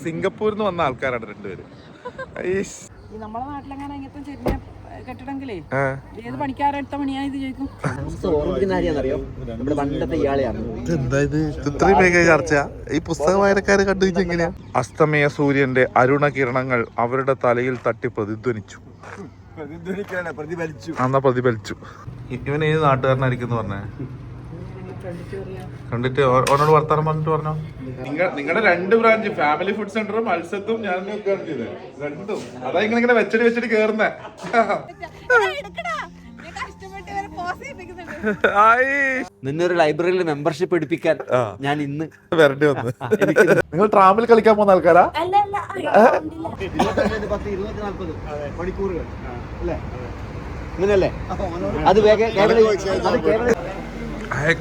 സിംഗപ്പൂരിൽ നിന്ന് വന്ന ആൾക്കാരാണ് രണ്ടുപേര്. നമ്മളെ നാട്ടിലെങ്ങനെ ഇങ്ങനത്തെ ചെറിയ കെട്ടിടങ്ങളേ ഏത് പണിക്കാരെടുത്ത പണിയാ ഇത് ചോദിക്കും. എന്താ ഇത് ഇത്രയും വേഗം ചർച്ച? ഈ പുസ്തക വായനക്കാരെ കണ്ടു എങ്ങനെയാ? അസ്തമയ സൂര്യന്റെ അരുണ കിരണങ്ങൾ അവരുടെ തലയിൽ തട്ടി പ്രതിധ്വനിച്ചു. എന്നാ പ്രതിഫലിച്ചു. ഇവൻ ഏത് നാട്ടുകാരനായിരിക്കും പറഞ്ഞേ? കണ്ടിട്ട് ഓനോട് വർത്താനം പറഞ്ഞിട്ട് പറഞ്ഞോ. നിങ്ങളുടെ രണ്ട് ബ്രാഞ്ച് ഫാമിലി ഫുഡ് സെന്ററും മത്സ്യത്തും ഞാൻ രണ്ടും അതാ ഇങ്ങനെ വെച്ചടി കേറുന്നേ. നിന്നൊരു ലൈബ്രറിയിൽ മെമ്പർഷിപ്പ് എടുപ്പിക്കാൻ ഞാൻ ഇന്ന് വരേണ്ടി വന്നു. നിങ്ങൾ ട്രാമിൽ കളിക്കാൻ പോകുന്ന ആൾക്കാരാ? മണിക്കൂറുകൾ അങ്ങനെയല്ലേ? അത്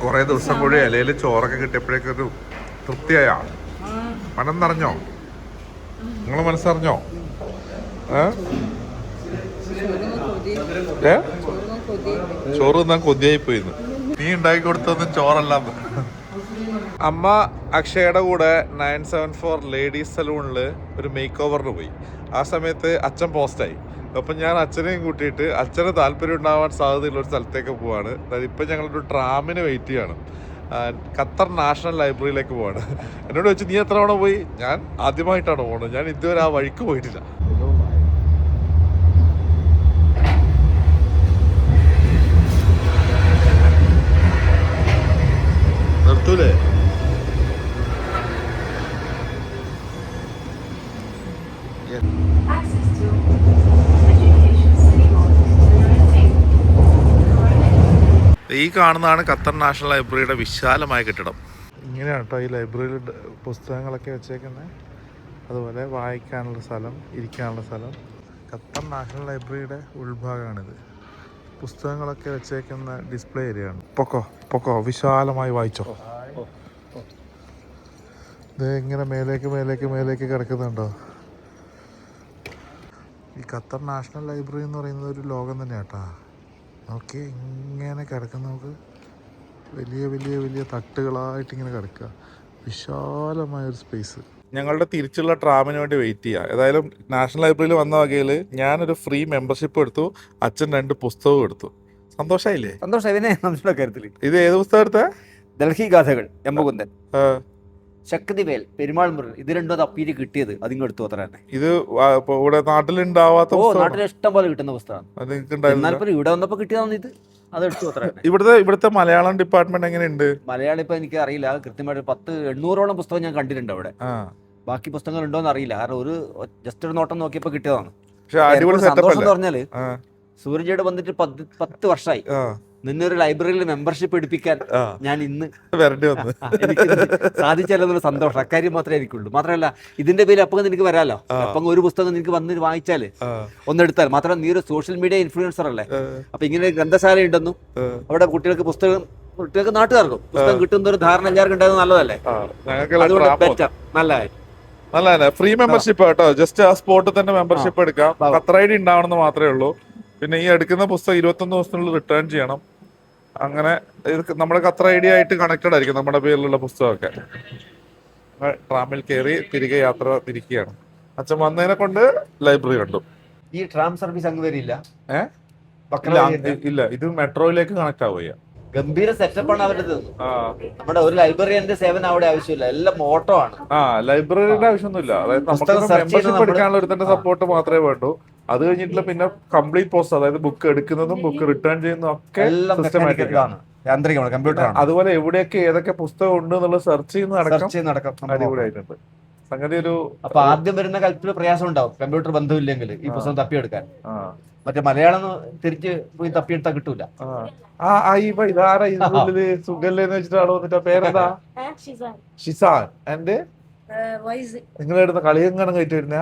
കൊറേ ദിവസം കൂടി ഇലയില് ചോറൊക്കെ കിട്ടിയപ്പോഴേക്കൊരു തൃപ്തിയായ മനം നിറഞ്ഞോ? നിങ്ങളെ മനസ്സറിഞ്ഞോ? ചോറ് തിന്നാൻ കൊതിയായി പോയിന്ന്. നീ ഉണ്ടാക്കി കൊടുത്തൊന്നും ചോറല്ലാന്ന്. അമ്മ അക്ഷയുടെ കൂടെ 974 ലേഡീസ് സലൂണിൽ ഒരു മേക്ക് ഓവറിന് പോയി. ആ സമയത്ത് അച്ഛൻ പോസ്റ്റായി. അപ്പം ഞാൻ അച്ഛനെയും കൂട്ടിയിട്ട് അച്ഛന് താല്പര്യം ഉണ്ടാവാൻ സാധ്യതയുള്ള ഒരു സ്ഥലത്തേക്ക് പോവാണ്. അതായത് ഇപ്പം ഞങ്ങളൊരു ട്രാമിന് വെയിറ്റ് ചെയ്യാണ്. ഖത്തർ നാഷണൽ ലൈബ്രറിയിലേക്ക് പോവാണ്. എന്നോട് ചോദിച്ചു നീ എത്ര തവണ പോയി? ഞാൻ ആദ്യമായിട്ടാണ് പോകുന്നത്. ഞാൻ ഇതുവരെ ആ വഴിക്ക് പോയിട്ടില്ല. നിർത്തൂലേ? ഈ കാണുന്നതാണ് ഖത്തർ നാഷണൽ ലൈബ്രറിയുടെ വിശാലമായ കെട്ടിടം. ഇങ്ങനെയാണ് കേട്ടോ ഈ ലൈബ്രറിയിൽ പുസ്തകങ്ങളൊക്കെ വെച്ചേക്കുന്നത്. അതുപോലെ വായിക്കാനുള്ള സ്ഥലം, ഇരിക്കാനുള്ള സ്ഥലം. ഖത്തർ നാഷണൽ ലൈബ്രറിയുടെ ഉൾഭാഗമാണിത്. പുസ്തകങ്ങളൊക്കെ വെച്ചേക്കുന്ന ഡിസ്പ്ലേ ഏരിയയാണ്. പൊക്കോ വിശാലമായി വായിച്ചോ. ഇത് ഇങ്ങനെ മേലേക്ക് കിടക്കുന്നുണ്ടോ? ഈ ഖത്തർ നാഷണൽ ലൈബ്രറി എന്ന് പറയുന്നത് ഒരു ലോകം തന്നെ കേട്ടാ. ഓക്കെ, ഇങ്ങനെ കിടക്കുന്ന നമുക്ക് വലിയ തട്ടുകളായിട്ട് ഇങ്ങനെ കിടക്കുക. വിശാലമായൊരു സ്പേസ്. ഞങ്ങളുടെ തിരിച്ചുള്ള ട്രാമിന് വേണ്ടി വെയിറ്റ് ചെയ്യുക. ഏതായാലും നാഷണൽ ലൈബ്രറിയിൽ വന്ന വകയിൽ ഞാനൊരു ഫ്രീ മെമ്പർഷിപ്പ് എടുത്തു. അച്ഛൻ 2 പുസ്തകവും എടുത്തു. സന്തോഷമായില്ലേ? സന്തോഷം. ഇത് ഏത് പുസ്തകം എടുത്തേ? ഡൽഹി ഗാഥകൾ, എമ്പകുന്ദൻ. ശക്തിവേൽ, പെരുമാൾ മുരുകൻ, ഇത് രണ്ടും തപ്പീര് കിട്ടിയത് അതിങ്ങ് എടുത്തു അത്ര തന്നെ. ഇത് ഇവിടെ നാട്ടിലുണ്ടാവാത്ത, നാട്ടിൽ ഇഷ്ടം പോലെ കിട്ടുന്ന പുസ്തകമാണ്. എന്നാൽ ഇവിടെ വന്നപ്പോ കിട്ടിയതാണ് ഇത്. അത് എടുത്തു അത്ര തന്നെ. ഇവിടുത്തെ മലയാളം ഡിപ്പാർട്ട്മെന്റ് എങ്ങനെയുണ്ട്? മലയാളം ഇപ്പൊ എനിക്ക് അറിയില്ല കൃത്യമായിട്ട്. 800ഓളം പുസ്തകം ഞാൻ കണ്ടിട്ടുണ്ട് അവിടെ. ബാക്കി പുസ്തകങ്ങൾ ഉണ്ടോന്ന് അറിയില്ല. കാരണം ഒരു ജസ്റ്റ് ഒരു നോട്ടം നോക്കിയപ്പോ കിട്ടിയതാണ്. സന്തോഷം എന്ന് പറഞ്ഞാല് സൂരജയുടെ വന്നിട്ട് 10 വർഷമായി. നിന്നൊരു ലൈബ്രറിയിൽ മെമ്പർഷിപ്പ് എടുപ്പിക്കാൻ ഞാൻ ഇന്ന് വരേണ്ടി വന്നു. എനിക്ക് സാധിച്ചാലെന്നുള്ള സന്തോഷം, അക്കാര്യം മാത്രമേ എനിക്കുള്ളൂ. മാത്രമല്ല ഇതിന്റെ പേര് അപ്പം നിനക്ക് വരാലോ. അപ്പം ഒരു പുസ്തകം നിനക്ക് വന്ന് വായിച്ചാല് ഒന്നെടുത്താൽ മാത്രമല്ല, നീ ഒരു സോഷ്യൽ മീഡിയ ഇൻഫ്ലുവൻസർ അല്ലേ. അപ്പൊ ഇങ്ങനെ ശാല ഉണ്ടെന്നും അവിടെ കുട്ടികൾക്ക് നാട്ടുകാർക്കും പുസ്തകം കിട്ടുന്ന ഒരു ധാരണ എല്ലാവർക്കും ഉണ്ടായത് നല്ലതല്ലേ. അതുകൊണ്ട് നല്ല ഫ്രീ മെമ്പർഷിപ്പ് കേട്ടോ. ജസ്റ്റ് ആ സ്പോട്ടിൽ തന്നെ മെമ്പർഷിപ്പ് എടുക്കാം. ഖത്തർ ഐഡി ഉണ്ടാവണമെന്ന് മാത്രമേ ഉള്ളൂ. പിന്നെ ഈ എടുക്കുന്ന പുസ്തകം 21 ദിവസത്തിനുള്ളിൽ റിട്ടേൺ ചെയ്യണം. അങ്ങനെ നമ്മുടെ ഖത്തർ ഐഡി ആയിട്ട് കണക്റ്റഡ് ആയിരിക്കും നമ്മുടെ പേരിലുള്ള പുസ്തകമൊക്കെ. ട്രാമിൽ കയറി തിരികെ യാത്ര തിരിക്കുകയാണ്. അച്ഛൻ വന്നതിനെ കൊണ്ട് ലൈബ്രറി കണ്ടു. ഈ ട്രാം സർവീസ് അങ്ങ് വരില്ല. ഇല്ല, ഇത് മെട്രോയിലേക്ക് കണക്ട് ആവുക. ഗംഭീര സെറ്റപ്പാണ് അവരുടെ. നമ്മുടെ ഒരു ലൈബ്രറിന്റെ സേവനം അവിടെ ആവശ്യമില്ല, എല്ലാം ഓട്ടോ ആണ്. ലൈബ്രറിയുടെ ആവശ്യമൊന്നുമില്ല. അതായത് മെമ്പർഷിപ്പ് എടുക്കാനുള്ള ഒരു തന്നെ സപ്പോർട്ട് മാത്രമേ വേണ്ടൂ. അത് കഴിഞ്ഞിട്ടുള്ള പിന്നെ കംപ്ലീറ്റ് പ്രോസസ്, അതായത് ബുക്ക് എടുക്കുന്നതും ബുക്ക് റിട്ടേൺ ചെയ്യുന്നതും ഒക്കെ യാന്ത്രികമാണ്, കമ്പ്യൂട്ടറാണ്. അതുപോലെ എവിടെയൊക്കെ ഏതൊക്കെ പുസ്തകം ഉണ്ട് എന്നുള്ളത് സെർച്ച് ചെയ്യുന്ന അടിപൊളിയായിട്ടുണ്ട് സംഗതി. ഒരു അപ്പൊ ആദ്യം വരുന്ന കൽപ്പിൽ പ്രയാസം ഉണ്ടാവും, കമ്പ്യൂട്ടർ ബന്ധമില്ലെങ്കിൽ ഈ പുസ്തകം തപ്പിയെടുക്കാൻ. മറ്റേ മലയാളം തിരിച്ച് പോയി തപ്പിയെടുത്താൽ കിട്ടൂല. സുഖല്ലേന്ന് വെച്ചിട്ടാണോ? എന്നിട്ട് പേരെന്താ? ഷിസാൻ. എന്റെ നിങ്ങളെടുത്ത കളി എങ്ങനെ കയറ്റി വരുന്ന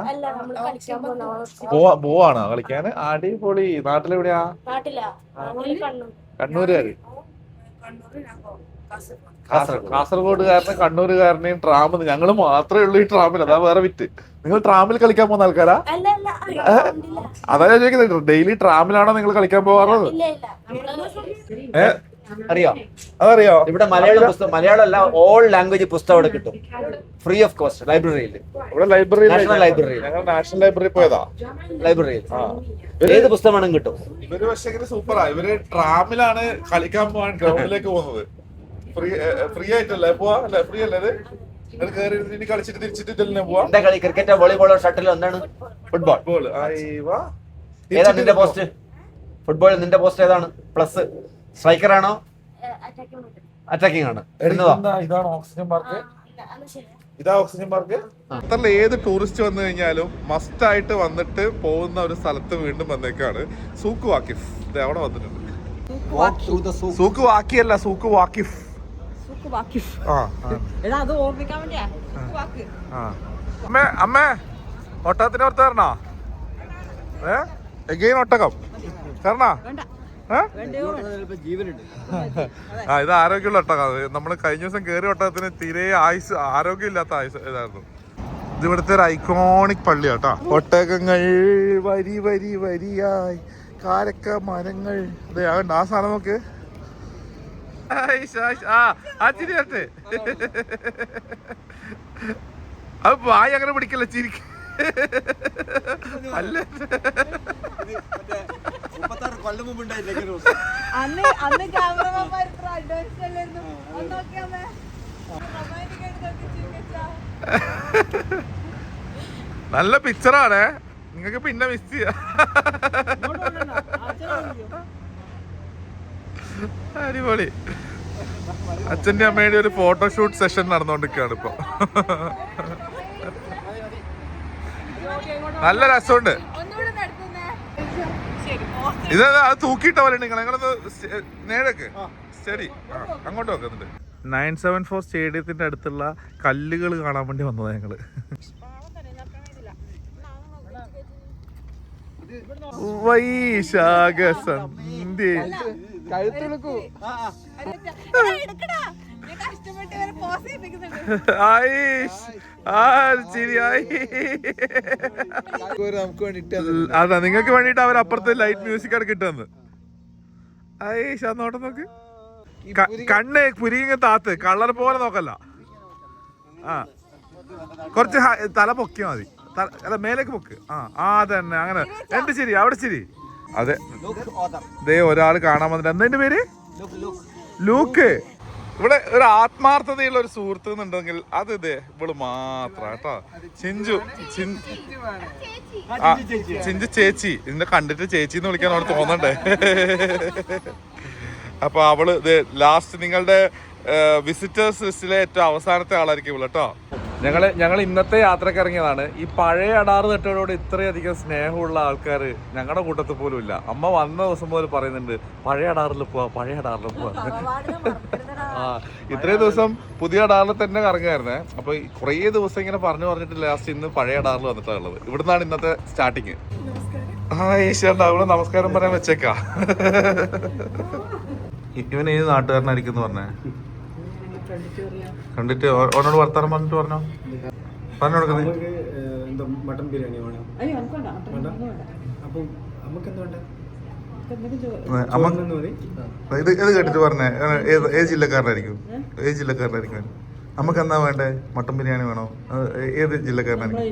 പോവാണോ കളിക്കാന്? അടിപൊളി. നാട്ടിലെവിടെയാ? കണ്ണൂരുകാര്. കാസർഗോഡുകാരനെ കണ്ണൂരുകാരനെയും ട്രാമിൽ ഞങ്ങൾ മാത്രമേ ഉള്ളൂ ഈ ട്രാമിൽ. അതാ വേറെ വിറ്റ്. നിങ്ങൾ ട്രാമിൽ കളിക്കാൻ പോകുന്ന ആൾക്കാരാ? അതാ ഞാൻ ചോദിക്കുന്നത്, ഡെയിലി ട്രാമിലാണോ നിങ്ങൾ കളിക്കാൻ പോകാറുള്ളത്? അറിയോ? അതറിയോ? ഇവിടെ മലയാളം പുസ്തകം, മലയാളം അല്ല ഓൾ ലാംഗ്വേജ് പുസ്തകം ഇവിടെ കിട്ടും, ഫ്രീ ഓഫ് കോസ്റ്റ്. ലൈബ്രറിയിൽ, ഇവിടെ ലൈബ്രറി, നാഷണൽ ലൈബ്രറിയിൽ, ഞങ്ങൾ നാഷണൽ ലൈബ്രറി പോയതാ. ലൈബ്രറിയിൽ ഏത് പുസ്തകം വേണമെങ്കിലും കിട്ടും. ഇവര് പക്ഷേ സൂപ്പറാ. ഇവര് ട്രാമിലാണ് കളിക്കാൻ പോകാൻ ഗ്രൗണ്ടിലേക്ക് പോകുന്നത്. ഫ്രീ ആയിട്ടല്ലേ പോവാ? അല്ലെ, ഫ്രീ അല്ലേ ഇത്? കയറി കളിച്ചിട്ട് തിരിച്ചിട്ട് ഇതിൽ പോവാ. എന്താ കളി? ക്രിക്കറ്റോ വോളിബോളോ ഷട്ടിലോ? എന്താണ്? ഫുട്ബോൾ. ഏതാ നിന്റെ പോസ്റ്റ്? ഫുട്ബോളിൽ നിന്റെ പോസ്റ്റ് ഏതാണ്? പ്ലസ് സ്ട്രൈക്കർ ആണോ അറ്റാക്കിംഗ് ആണ്? ഇതാണ് ഓക്സിജൻ പാർക്ക്. ഇതാ ഓക്സിജൻ പാർക്ക്. ഖത്തറിൽ ഏത് ടൂറിസ്റ്റ് വന്നു കഴിഞ്ഞാലും മസ്റ്റ് ആയിട്ട് വന്നിട്ട് പോകുന്ന ഒരു സ്ഥലത്ത് വീണ്ടും വന്നേക്കാണ് സൂക്ക് വാക്കിഫ്. അവിടെ വന്നിട്ടുണ്ട്. സൂക്ക് വാക്കിയല്ല, സൂക്ക് വാക്കിഫ്. അമ്മേ ഒട്ടകത്തിന് പുറത്ത് തരണോ? എഗെയിൻ ഒട്ടകം തരണോ? ഇത് ആരോഗ്യമുള്ള ഒട്ടകം. നമ്മള് കഴിഞ്ഞ ദിവസം കയറിയ ഒട്ടകത്തിന് തീരെ ആരോഗ്യമില്ലാത്ത ഇതായിരുന്നു. ഇത് ഇവിടുത്തെ ഒരു ഐക്കോണിക് പള്ളിയാട്ടാ. ഒട്ടകങ്ങൾ വരി വരി വരിയായി, കാരക്ക മരങ്ങൾ. ആ സാധനം നോക്ക്. ചിരി വരട്ടെ. അത് വായി അങ്ങനെ പിടിക്കല്ല, ചിരിക്ക. അല്ല നല്ല പിക്ചറാണ്. നിങ്ങക്ക് പിന്നെ മിസ് ചെയ്യാ. അടിപൊളി. അച്ഛൻ്റെ അമ്മയുടെ ഒരു ഫോട്ടോഷൂട്ട് സെഷൻ നടന്നുകൊണ്ടിരിക്കുകയാണ് ഇപ്പൊ. നല്ല രസമുണ്ട്. ഇത് അത് തൂക്കിയിട്ട പോലെ നിങ്ങളത് നേരക്ക് സ്റ്റഡി അങ്ങോട്ട് വെക്കുന്നുണ്ട്. 974 സ്റ്റേഡിയത്തിന്റെ അടുത്തുള്ള കല്ലുകൾ കാണാൻ വേണ്ടി വന്നതാ ഞങ്ങള്. വൈശാഖസന്ധി അതാ നിങ്ങൾക്ക് വേണ്ടിട്ട് അവർ അപ്പുറത്ത് ലൈറ്റ് മ്യൂസിക് ആണ് കിട്ടുന്നത്. ഐഷ് അന്നോട്ടം നോക്ക്. കണ്ണ് പുരിങ്ങ താത്ത് കളർ പോലെ നോക്കല്ല. കുറച്ച് തല പൊക്കിയാ മതി. അല്ല മേലേക്ക് പൊക്ക്. അതന്നെ അങ്ങനെ. എന്ത് ശരി അവിടെ ശരി. അതെ, ദേ ഒരാൾ കാണാൻ വന്നിട്ട്. എന്താ എന്റെ പേര്? ലൂക്ക്. ഇവിടെ ഒരു ആത്മാർത്ഥതയുള്ള ഒരു സുഹൃത്ത് എന്നുണ്ടെങ്കിൽ അത് ഇതേ ഇവള് മാത്രം കേട്ടോ. ചിഞ്ചു ചേച്ചി. ഇതിന്റെ കണ്ടിട്ട് ചേച്ചി എന്ന് വിളിക്കാൻ അവിടെ തോന്നണ്ടേ. അപ്പൊ അവള് ലാസ്റ്റ് നിങ്ങളുടെ വിസിറ്റേഴ്സ് ലിസ്റ്റിലെ ഏറ്റവും അവസാനത്തെ ആളായിരിക്കും ഇവള് കേട്ടോ. ഞങ്ങൾ ഇന്നത്തെ യാത്രക്ക് ഇറങ്ങിയതാണ്. ഈ പഴയ അടാറ് തട്ടോട് ഇത്രയധികം സ്നേഹമുള്ള ആൾക്കാർ ഞങ്ങളുടെ കൂട്ടത്തിൽ പോലും ഇല്ല. അമ്മ വന്ന ദിവസം പോലും പറയുന്നുണ്ട് പഴയ അടാറിൽ പോവാ, പഴയ അടാറിൽ പോവാ. ഇത്രയും ദിവസം പുതിയ അടാറിൽ തന്നെ കറങ്ങുമായിരുന്നേ. അപ്പൊ കുറേ ദിവസം ഇങ്ങനെ പറഞ്ഞിട്ട് ലാസ്റ്റ് ഇന്ന് പഴയ അടാറിൽ വന്നിട്ടാണ് ഉള്ളത്. ഇവിടുന്നാണ് ഇന്നത്തെ സ്റ്റാർട്ടിങ്. ഈശ്വരൻ്റെ അവിടെ നമസ്കാരം പറയാൻ വെച്ചേക്കാ. ഇവൻ ഏത് നാട്ടുകാരനായിരിക്കും പറഞ്ഞേ? കണ്ടിട്ട് ഓനോട് വർത്താനം പറഞ്ഞിട്ട് പറഞ്ഞു കൊടുക്കുന്നത്. മട്ടൻ ബിരിയാണി വേണം. ഇത് കേട്ടിട്ട് പറഞ്ഞേ ഏത് ജില്ലക്കാരനായിരിക്കും? നമുക്ക് എന്താ വേണ്ടേ? മട്ടൻ ബിരിയാണി വേണോ? ഏത് ജില്ലക്കാരനായിരിക്കും?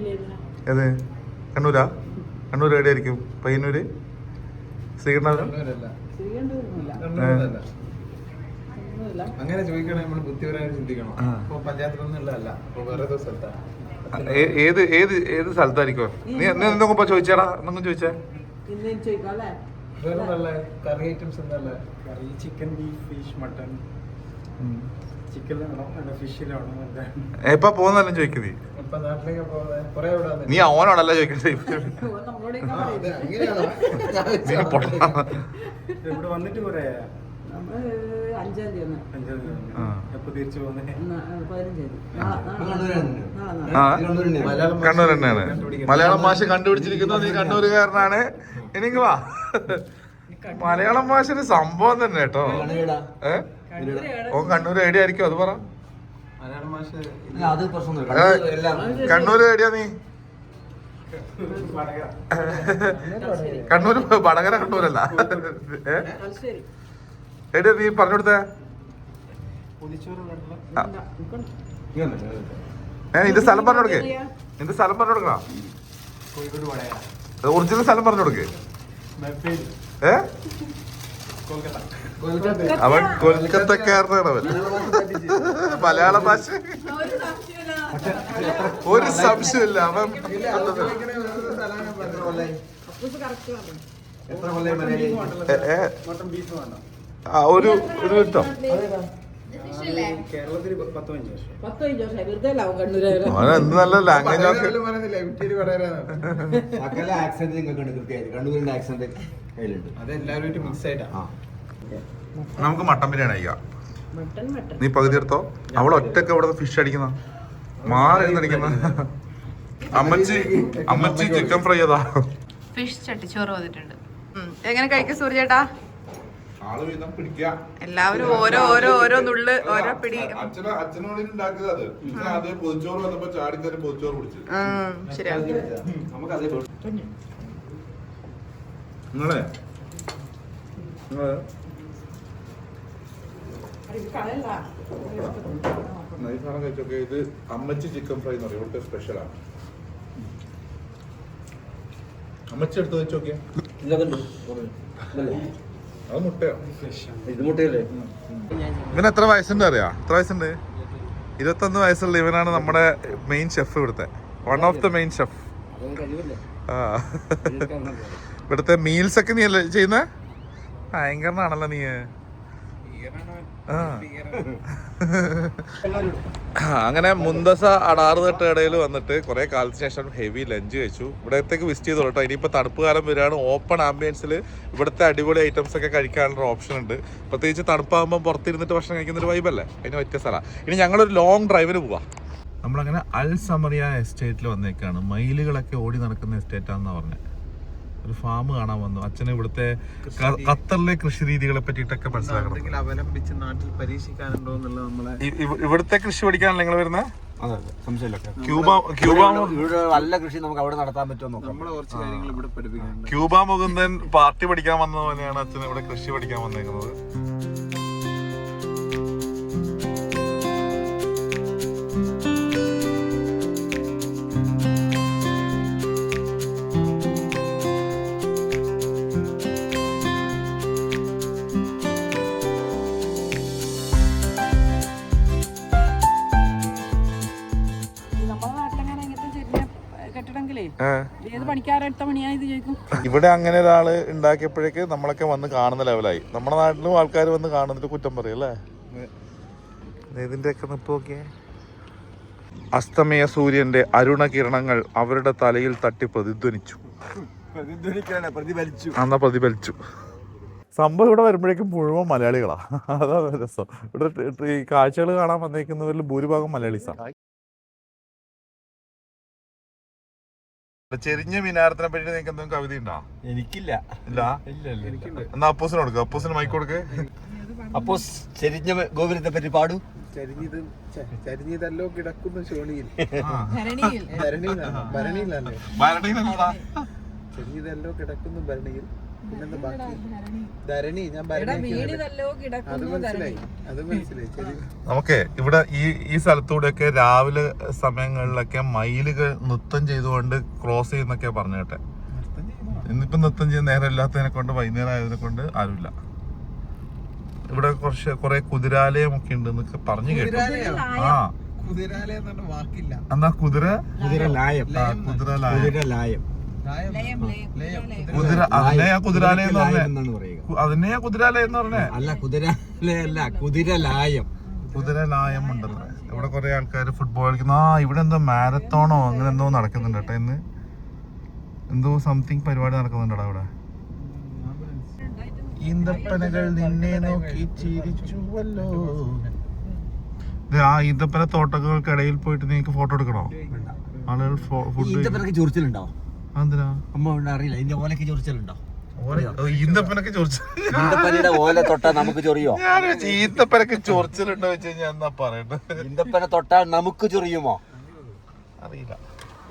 ഏത്? കണ്ണൂരാ? കണ്ണൂർ എവിടെയായിരിക്കും? പയ്യന്നൂര്? ശ്രീകണ്ഠപുരം? അങ്ങനെ ചോദിക്കണേ നമ്മൾ ബുദ്ധിപരമായി ചിന്തിക്കണം. ഇപ്പൊ പഞ്ചായത്തിലൊന്നുമില്ല, വേറെ സ്ഥലത്താണ്. ഏത് സ്ഥലത്തായിരിക്കും? നീ എന്തൊക്കെ ചോദിച്ചാടാ? എന്തെങ്കിലും ചോദിച്ചേ? വേറെ നല്ല കറി ഐറ്റംസ് എന്തല്ലേ? കറി ചിക്കൻ, ബീഫ്, ഫിഷ്, മട്ടൺ. ചിക്കനിലാണോ ഫിഷിലാണോ? എപ്പ പോകുന്നല്ലോ ചോദിക്കുന്നത്? ഇപ്പൊ നാട്ടിലേക്ക് കുറെ ഇവിടെ നീ അവനോടല്ല ചോദിക്കണ്ടേ? ഇവിടെ വന്നിട്ട് കുറെ കണ്ണൂർ തന്നെയാണ്. മലയാളം ഭാഷ കണ്ടുപിടിച്ചിരിക്കുന്നത് നീ കണ്ണൂരുകാരനാണ്. എനിക്ക് വാ. മലയാളം ഭാഷ ഒരു സംഭവം തന്നെ കേട്ടോ. ഓ കണ്ണൂർ എവിടെയായിരിക്കും അത് പറ. കണ്ണൂര് എവിടെയാ നീ? കണ്ണൂര് വടകര കണ്ണൂരല്ല. എടി നീ പറഞ്ഞു കൊടുത്തേ നിന്റെ സ്ഥലം പറഞ്ഞു കൊടുക്കേ, നിന്റെ സ്ഥലം പറഞ്ഞു കൊടുക്കണ, ഒറിജിനൽ സ്ഥലം പറഞ്ഞു കൊടുക്കേ. അവൻ കൊൽക്കത്തക്കാരനാണ്, അവൻ മലയാള ഭാഷ ഒരു സംശയമില്ല. അവൻ ഒരു മിനിറ്റോ എന്ത് നല്ല ലാംഗ്വേജ് നമുക്ക് മട്ടൻ ബിരിയാണി കഴിക്കാം. നീ പകുതി എടുത്തോ. അവൾ ഒറ്റക്ക് അവിടെ ഫിഷ് അടിക്കുന്ന മാറിയിരിക്കുന്ന അമ്മച്ചി ചിക്കൻ ഫ്രൈ ചെയ്താ ഫിഷ് ചട്ടിച്ചോറ് വന്നിട്ടുണ്ട്. എങ്ങനെ കഴിക്കും സൂര്യേട്ടാ? എല്ലാവരും ഓരോ ഓരോ ഓരോ നുള്ള് ഓരോ പിടി. ശരിയാ. ഇത് അമ്മച്ചി ചിക്കൻ ഫ്രൈ എന്ന് പറയും, ഇവിടുത്തെ സ്പെഷ്യലാണ്. അമ്മച്ചി എടുത്ത് വെച്ച് നോക്കിയാ അത് മുട്ടയോ? ഇവന് എത്ര വയസ്സുണ്ട് അറിയാ? എത്ര വയസ്സുണ്ട്? 21 വയസ്സുള്ള ഇവനാണ് നമ്മുടെ മെയിൻ ഷെഫ്, ഇവിടുത്തെ one of the main chef. ഇവിടുത്തെ മീൽസ് ഒക്കെ നീ അല്ലേ ചെയ്യുന്ന? ഭയങ്കരനാണല്ലോ നീ. അങ്ങനെ മുന്തസ അടാറുതട്ട് ഇടയിൽ വന്നിട്ട് കുറെ കാലത്തിന് ശേഷം ഹെവി ലഞ്ച് കഴിച്ചു. ഇവിടത്തേക്ക് വിസിറ്റ് ചെയ്തോളൂ കേട്ടോ. ഇനിയിപ്പോൾ തണുപ്പ് കാലം വരികയാണ്. ഓപ്പൺ ആംബിയൻസിൽ ഇവിടുത്തെ അടിപൊളി ഐറ്റംസ് ഒക്കെ കഴിക്കാനുള്ള ഓപ്ഷൻ ഉണ്ട്. പ്രത്യേകിച്ച് തണുപ്പാകുമ്പോൾ പുറത്തിരുന്നിട്ട് ഭക്ഷണം കഴിക്കുന്നൊരു വൈബല്ലേ, അതിന് പറ്റിയ സ്ഥലമാണ്. ഇനി ഞങ്ങളൊരു ലോങ് ഡ്രൈവിന് പോവാം. നമ്മളങ്ങനെ അൽ സമറിയ എസ്റ്റേറ്റിൽ വന്നേക്കാണ്. മയിലുകളൊക്കെ ഓടി നടക്കുന്ന എസ്റ്റേറ്റാണെന്നാണ് പറഞ്ഞത്. ഒരു ഫാം കാണാൻ വന്നു. അച്ഛന് ഇവിടുത്തെ ഖത്തറിലെ കൃഷി രീതികളെ പറ്റിയിട്ടൊക്കെ മനസ്സിലാക്കണം. അവലംബിച്ച് നാട്ടിൽ പരീക്ഷിക്കാനുണ്ടോ എന്നുള്ളത് നമ്മളെ ഇവിടുത്തെ കൃഷി പഠിക്കാനല്ല നിങ്ങൾ വരുന്നത്? നല്ല കൃഷി നമുക്ക് അവിടെ നടത്താൻ പറ്റുമോ? നമ്മളെ കുറച്ച് കാര്യങ്ങൾ ഇവിടെ പഠിപ്പിക്കാനുണ്ട്. ക്യൂബ മുകുന്ദൻ പാർട്ടി പഠിക്കാൻ വന്നത് പോലെയാണ് അച്ഛൻ ഇവിടെ കൃഷി പഠിക്കാൻ വന്നേക്കുന്നത്. ഏത് പണിക്കാരെടുത്ത പണിയായത് ചോദിക്കും. ഇവിടെ അങ്ങനെ ഒരാള് ഉണ്ടാക്കിയപ്പോഴേക്ക് നമ്മളൊക്കെ വന്ന് കാണുന്ന ലെവലായി. നമ്മുടെ നാട്ടിലും ആൾക്കാർ വന്ന് കാണുന്നിട്ട് കുറ്റം പറയും അല്ലേ? ഇതിന്റെ ഒക്കെ നിപ്പ് നോക്കിയേ. അസ്തമയ സൂര്യന്റെ അരുണ കിരണങ്ങൾ അവരുടെ തലയിൽ തട്ടി പ്രതിധ്വനിച്ചു. പ്രതിഫലിച്ചു. സംഭവം ഇവിടെ വരുമ്പോഴേക്കും മുഴുവൻ മലയാളികളാ. അതാണ് രസം. ഇവിടെ ഈ കാഴ്ചകൾ കാണാൻ വന്നേക്കുന്നവരിൽ ഭൂരിഭാഗം മലയാളീസാണ്. ചെരിഞ്ഞ മിനാരത്തിനെ പറ്റി നിങ്ങൾക്ക് എന്തെങ്കിലും കവിത ഉണ്ടോ? എനിക്കില്ല. ഇല്ല? എന്നാ അപ്പോസിന് കൊടുക്കുക. അപ്പോസിന് മൈക്ക് കൊടുക്ക്. അപ്പോസ് ചെരിഞ്ഞ ഗോപുരത്തെ പറ്റി പാടൂ. ചരിഞ്ഞതല്ലോ കിടക്കുന്ന ശോണിയിൽ ചെരിഞ്ഞതല്ലോ കിടക്കുന്നു ഭരണിയിൽ. പിന്നെന്താ ബാക്കി? ധരണി. ഞാൻ അത് മനസ്സിലായി. നമുക്ക് ഇവിടെ ഈ സ്ഥലത്തൂടെയൊക്കെ രാവിലെ സമയങ്ങളിലൊക്കെ മയിലുകൾ നൃത്തം ചെയ്തുകൊണ്ട് ക്രോസ് ചെയ്യുന്നൊക്കെ പറഞ്ഞു കേട്ടെ. ഇന്നിപ്പോ നൃത്തം ചെയ്യുന്ന നേരം ഇല്ലാത്തതിനെ കൊണ്ട് വൈകുന്നേരം ആയതിനെ കൊണ്ട് ആരുമില്ല. ഇവിടെ കുറെ കുതിരാലയം ഒക്കെ ഉണ്ട് എന്നൊക്കെ പറഞ്ഞു കേട്ടു. ആ എന്നാ കുതിരലായം. അതിനെയാ കുതിരാലയം എന്ന് പറഞ്ഞേ. അതിനെയാ കുതിരാലയം എന്ന് പറഞ്ഞേ. അല്ല കുതിരാലയല്ല, കുതിരലായം. കുതിരലായം ഉണ്ടല്ലോ. ഇവിടെ കുറെ ആൾക്കാർ ഫുട്ബോൾ കളിക്കുന്നു. ഇവിടെ എന്തോ മാരത്തോണോ അങ്ങനെ എന്തോ നടക്കുന്നുണ്ട് കേട്ടോ. ഇന്ന് എന്തോ സംതിങ് പരിപാടി നടക്കുന്നുണ്ടോ അവിടെ. ഈന്തപ്പനകൾ നിന്നെ നോക്കി ചിരിച്ചുവല്ലോ. ആ ഈന്തപ്പന തോട്ടങ്ങൾക്കിടയിൽ പോയിട്ട് നിങ്ങൾക്ക് ഫോട്ടോ എടുക്കണോ? ആളുകൾ ഫുഡ് ചൊറിച്ചിലുണ്ടോ? എന്തിനാ അമ്മ അറിയില്ല. ഇതിന്റെ ഓലക്ക് ചൊറിച്ചിലുണ്ടോ? ഈന്തപ്പനൊക്കെ ഈന്തപ്പനയുടെ ഓല തൊട്ടാ നമുക്ക് ചൊറിയോ? ഈന്തപ്പനൊക്കെ ചൊറിച്ചിലുണ്ടോ വെച്ച് കഴിഞ്ഞാൽ എന്താ പറയണ്ടത്? ഈന്തപ്പന തൊട്ടാൽ നമുക്ക് ചൊറിയുമോ? അറിയില്ല.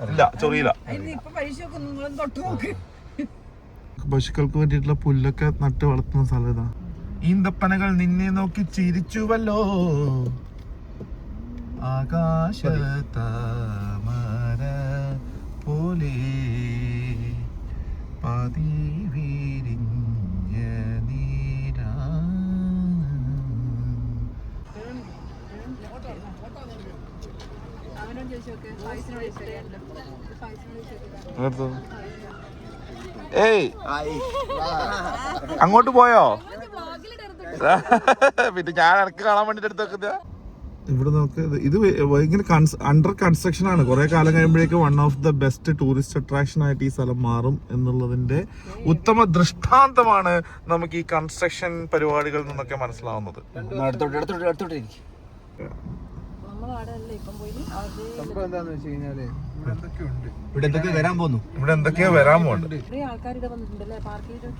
ഇല്ല, ചൊറിയില്ല. പശുക്കൾക്ക് വേണ്ടിയിട്ടുള്ള പുല്ലൊക്കെ നട്ട് വളർത്തുന്ന സ്ഥലം ഇതാ. ഈന്തപ്പനകൾ നിന്നെ നോക്കി ചിരിച്ചുവല്ലോ ആകാശത്താമര പോലെ പതിവിരിഞ്ഞ നീരാ. ഏയ് അങ്ങോട്ട് പോയോ? പിന്നെ ഞാൻ ഇടക്ക് കാണാൻ വേണ്ടിട്ട് എടുത്ത് വെക്കുന്ന ഇവിടെ നോക്ക്. ഇത് ഭയങ്കര അണ്ടർ കൺസ്ട്രക്ഷൻ ആണ്. കുറെ കാലം കഴിയുമ്പോഴേക്കും one of the best tourist attraction ആയിട്ട് ഈ സ്ഥലം മാറും എന്നുള്ളതിന്റെ ഉത്തമ ദൃഷ്ടാന്തമാണ് നമുക്ക് ഈ കൺസ്ട്രക്ഷൻ പരിപാടികളിൽ നിന്നൊക്കെ മനസ്സിലാവുന്നത്. സംഭവം എന്താന്ന് വെച്ച് കഴിഞ്ഞാല് ഇവിടെ എന്തൊക്കെ ഉണ്ട്, ഇവിടെ എന്തൊക്കെ വരാൻ പോകുന്നു, ഇവിടെ എന്തൊക്കെയോ വരാൻ പോകുന്നുണ്ട്.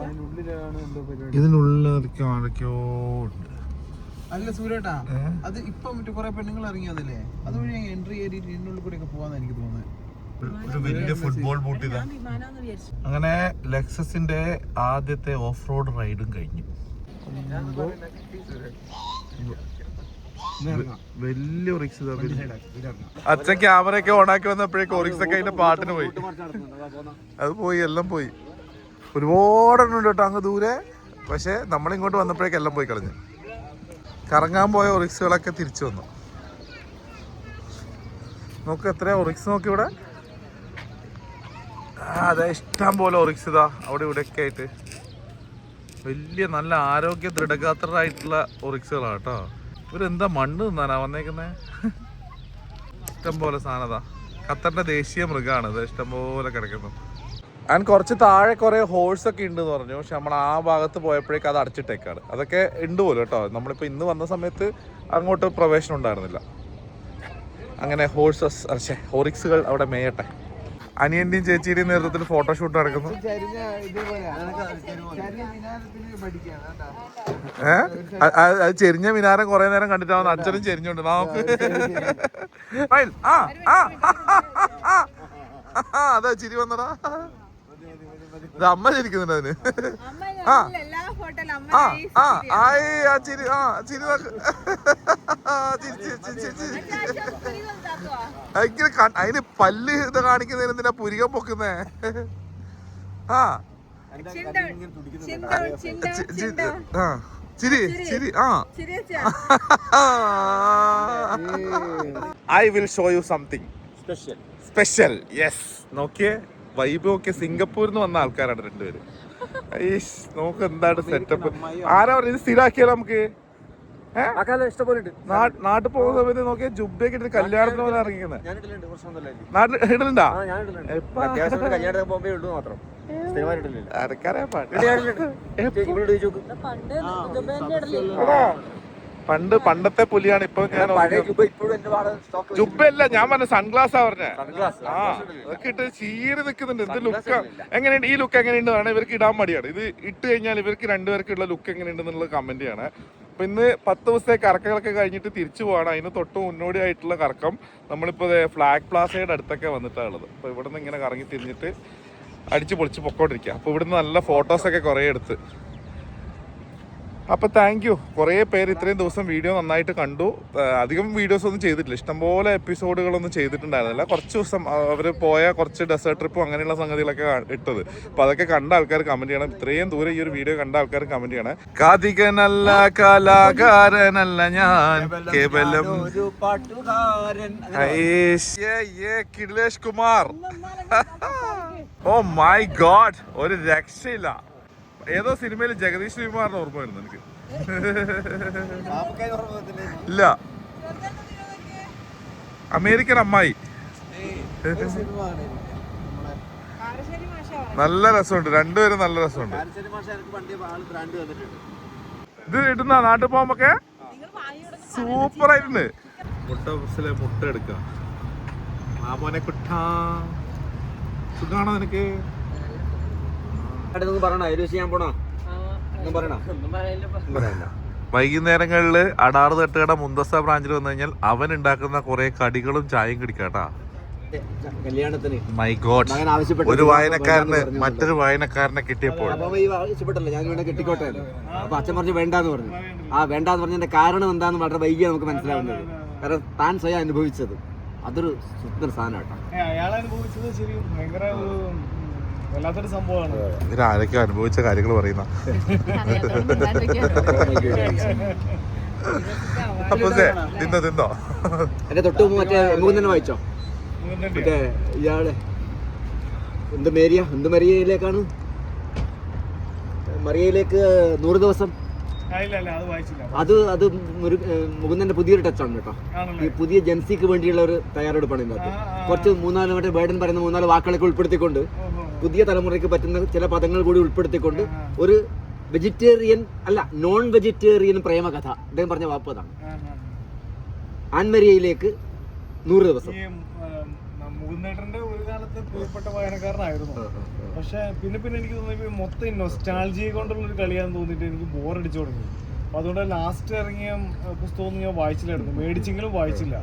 അതിനുള്ളിലാണ് എന്തോ പരിപാടി. ഇതിനുള്ളിൽ ആരൊക്കെയോ ഉണ്ട്. അല്ല സൂര്യേട്ടാ, അത് ഇപ്പൊ മറ്റേ കുറെ പെണ്ണുങ്ങൾ ഇറങ്ങിയതല്ലേ, അതുവഴി എൻട്രി ചെയ്തിട്ട് ഇതിനുള്ളിൽ കൂടെ ഒക്കെ പോവാന്ന് എനിക്ക് തോന്നുന്നത്. ഒരു വലിയ ഫുട്ബോൾ ബൂട്ട് ഇതാ. അങ്ങനെ ലെക്സസിന്റെ ആദ്യത്തെ ഓഫ് റോഡ് റൈഡും കഴിഞ്ഞു. വലിയ ഒറിക്സ്. അച്ഛൻ ക്യാമറയൊക്കെ ഓണാക്കി വന്നപ്പോഴേക്കും ഒറിക്സ് ഒക്കെ അതിന്റെ പാട്ടിന് പോയി. അത് പോയി, എല്ലാം പോയി. ഒരുപാടെണ്ണം ഉണ്ട് കേട്ടോ അങ്ങ് ദൂരെ. പക്ഷെ നമ്മളിങ്ങോട്ട് വന്നപ്പോഴേക്കും എല്ലാം പോയി കളഞ്ഞു. കറങ്ങാൻ പോയ ഒറിക്സുകളൊക്കെ തിരിച്ചു വന്നു. നോക്ക് എത്രയാ ഒറിക്സ് നോക്കി ഇവിടെ. അതെ, ഇഷ്ടം പോലെ ഒറിക്സ് ഇതാ അവിടെ ഇവിടെയൊക്കെ ആയിട്ട്. വലിയ നല്ല ആരോഗ്യ ദൃഢഗാത്രരായിട്ടുള്ള ഒറിക്സുകളാണ് കേട്ടോ. ഇവരെന്താ മണ്ണ് തിന്നാനാ വന്നേക്കുന്നേ? ഇഷ്ടം പോലെ സാധനതാ. ഖത്തറിന്റെ ദേശീയ മൃഗമാണ് ഇത്. ഇഷ്ടം പോലെ കിടക്കുന്നു. ആൻഡ് കുറച്ച് താഴെ കുറെ ഹോഴ്സ് ഒക്കെ ഉണ്ട് എന്ന് പറഞ്ഞു. പക്ഷെ നമ്മൾ ആ ഭാഗത്ത് പോയപ്പോഴേക്കും അത് അടച്ചിട്ടേക്കാണ്. അതൊക്കെ ഉണ്ട് പോലും കേട്ടോ. നമ്മളിപ്പോൾ ഇന്ന് വന്ന സമയത്ത് അങ്ങോട്ട് പ്രവേശനം ഉണ്ടായിരുന്നില്ല. അങ്ങനെ ഹോറിക്സുകൾ അവിടെ മേയട്ടെ. അനിയന്റെയും ചേച്ചിയുടെയും നേതൃത്വത്തിൽ ഫോട്ടോഷൂട്ട് നടക്കുന്നു. അത് ചെരിഞ്ഞ മിനാരം കുറെ നേരം കണ്ടിട്ടാവുന്ന. അച്ഛനും ചെരിഞ്ഞുണ്ട്. നമുക്ക് അതാ ചിരി വന്നടാ. ഇത് അമ്മ ചിരിക്കുന്നുണ്ട് അതിന്. അതിന് പല്ല് ഇത് കാണിക്കുന്നതിന് എന്തിനാ പുരികം പൊക്കുന്നേ? ചിരി ചിരി. I will show you something special. Yes, നോക്കിയേ വൈബ്. നോക്കിയ സിംഗപ്പൂരിൽ നിന്ന് വന്ന ആൾക്കാരാണ് രണ്ടുപേര്. നോക്ക് എന്താണ് സെറ്റപ്പ്. ആരാ പറഞ്ഞത് സ്ഥിരാക്കിയാലോ നമുക്ക്? നാട്ടിൽ പോകുന്ന സമയത്ത് നോക്കിയാൽ ജുബയൊക്കെ ഇട്ട് കല്യാണത്തിന് പോലെ ഇറങ്ങിക്കുന്നത്. നാട്ടിൽ ഇടലുണ്ടാ? പണ്ടത്തെ പുലിയാണ് ഇപ്പൊ. ഞാൻ ജുബല്ല, ഞാൻ പറഞ്ഞ സൺഗ്ലാസ്സാ പറഞ്ഞേ. അതൊക്കെ ഇട്ട് ചീറി നിൽക്കുന്നുണ്ട്. എന്ത് ലുക്കാ! എങ്ങനെയുണ്ട് ഈ ലുക്ക്? എങ്ങനെയുണ്ട് വേണം ഇവർക്ക് ഇടാൻ മടിയാണ്. ഇത് ഇട്ട് കഴിഞ്ഞാൽ ഇവർക്ക് രണ്ടുപേർക്കുള്ള ലുക്ക് എങ്ങനെയുണ്ടെന്നുള്ള കമന്റ് ആണ്. അപ്പൊ ഇന്ന് 10 ദിവസത്തെ കറക്കങ്ങളൊക്കെ കഴിഞ്ഞിട്ട് തിരിച്ചു പോകണം. അതിന് തൊട്ട് മുന്നോടിയായിട്ടുള്ള കറക്കം നമ്മളിപ്പോ ഫ്ലാഗ് പ്ലാസയുടെ അടുത്തൊക്കെ വന്നിട്ടാണ് ഉള്ളത്. അപ്പൊ ഇവിടെ നിന്ന് ഇങ്ങനെ കറങ്ങി തിരിഞ്ഞിട്ട് അടിച്ച് പൊളിച്ച് പൊക്കോണ്ടിരിക്കുക. അപ്പൊ ഇവിടുന്ന് നല്ല ഫോട്ടോസൊക്കെ കുറേ എടുത്ത്. അപ്പോൾ താങ്ക് യു. കുറേ പേര് ഇത്രയും ദിവസം വീഡിയോ നന്നായിട്ട് കണ്ടു. അധികം വീഡിയോസ് ഒന്നും ചെയ്തിട്ടില്ല. ഇഷ്ടംപോലെ എപ്പിസോഡുകളൊന്നും ചെയ്തിട്ടുണ്ടായിരുന്നില്ല. കുറച്ച് ദിവസം അവർ പോയ കുറച്ച് ഡെസേർട്ട് ട്രിപ്പും അങ്ങനെയുള്ള സംഗതികളൊക്കെ ഇട്ടത്. അപ്പോൾ അതൊക്കെ കണ്ട ആൾക്കാർ കമൻറ്റ് ചെയ്യണം. ഇത്രയും ദൂരം ഈ ഒരു വീഡിയോ കണ്ട ആൾക്കാർ കമൻറ്റ് ചെയ്യണം. കാതികനല്ല കലാകാരനല്ല ഞാൻ, കേവലം കിടിലേഷ് കുമാർ. ഓ മൈ ഗോഡ്, ഒരു രക്ഷയില്ല. ഏതോ സിനിമയിൽ ജഗദീഷ് ശ്രീകുമാറിന് ഓർമ്മ വരുന്നു എനിക്ക്. ഇല്ല, അമേരിക്കൻ അമ്മായി. നല്ല രസമുണ്ട്, രണ്ടുപേരും നല്ല രസമുണ്ട്. ഇത് ഇടുന്ന നാട്ടിൽ പോകുമ്പോ സൂപ്പർ ആയിട്ടുണ്ട്. മുട്ട ബസ്സിലെ മുട്ട എടുക്കാം. മാമോനെ കുട്ടാ, സുഖാണോ നിനക്ക്? വൈകുന്നേരങ്ങളിൽ അടാറ് തട്ടുകട മുന്തസ ബ്രാഞ്ചിൽ വന്നു കഴിഞ്ഞാൽ അവൻ ഉണ്ടാക്കുന്ന കുറെ കടികളും ചായയും കുടിക്കാട്ടാ. കല്യാണത്തിന് മൈ ഗോഡ്, മകൻ ആവശ്യപ്പെട്ടു. ഒരു വായനക്കാരന് മറ്റൊരു വായനക്കാരനെ കിട്ടിയപ്പോൾ അപ്പൊ ഈ ആവശ്യപ്പെട്ടല്ലോ ഞാൻ വേണ്ട കെട്ടിക്കോട്ടെ. അപ്പൊ അച്ഛൻ പറഞ്ഞു വേണ്ടാന്ന് പറഞ്ഞു. ആ വേണ്ടാന്ന് പറഞ്ഞതിന്റെ കാരണം എന്താന്ന് വളരെ വൈകിയാണ് നമുക്ക് മനസ്സിലാവുന്നത്. കാരണം താൻ സ്വയം അനുഭവിച്ചത് അതൊരു സുന്ദര സാധനം കേട്ടോ. അയാൾ അനുഭവിച്ചത് ശരി ഭയങ്കര ഒരു വല്ലാത്തൊരു സംഭവമാണ്. ഇവരാരൊക്കെ അനുഭവിച്ച കാര്യങ്ങൾ പറയുന്ന. അപ്പൊ തിന്നോ എന്റെ തൊട്ട് മറ്റേ തന്നെ വായിച്ചോ? മറ്റേ ഇയാള് എന്ത് മരിയയിലേക്കാണ്? മറിയയിലേക്ക് 100 ദിവസം. അത് മുകുന്ദന്റെ പുതിയൊരു ടച്ചാണ് കേട്ടോ. ഈ പുതിയ ജൻസിക്ക് വേണ്ടിയുള്ള ഒരു തയ്യാറെടുപ്പാണ് ഇതിനകത്ത്. കുറച്ച് 3-4 മറ്റേ ബേഡൻ പറയുന്ന 3-4 വാക്കുകളൊക്കെ ഉൾപ്പെടുത്തിക്കൊണ്ട് പുതിയ തലമുറയ്ക്ക് പറ്റുന്ന ചില പദങ്ങൾ കൂടി ഉൾപ്പെടുത്തിക്കൊണ്ട് ഒരു വെജിറ്റേറിയൻ അല്ല നോൺ വെജിറ്റേറിയൻ പ്രേമകഥ അദ്ദേഹം പറഞ്ഞ വാപ്പതാണ്. ആൻമരിയയിലേക്ക് 100 ദിവസം. മുകുന്ദേട്ടന്റെ ഒരു കാലത്ത് പ്രിയപ്പെട്ട വായനക്കാരനായിരുന്നു. പക്ഷെ പിന്നെ എനിക്ക് തോന്നി മൊത്തം നൊസ്റ്റാൾജിയെ കൊണ്ടുള്ള ഒരു കളിയാന്ന് തോന്നിയിട്ട് എനിക്ക് ബോറടിച്ചു തുടങ്ങി. അപ്പൊ അതുകൊണ്ട് ലാസ്റ്റ് ഇറങ്ങിയ പുസ്തകമൊന്നും ഞാൻ വായിച്ചില്ലായിരുന്നു, മേടിച്ചെങ്കിലും വായിച്ചില്ല.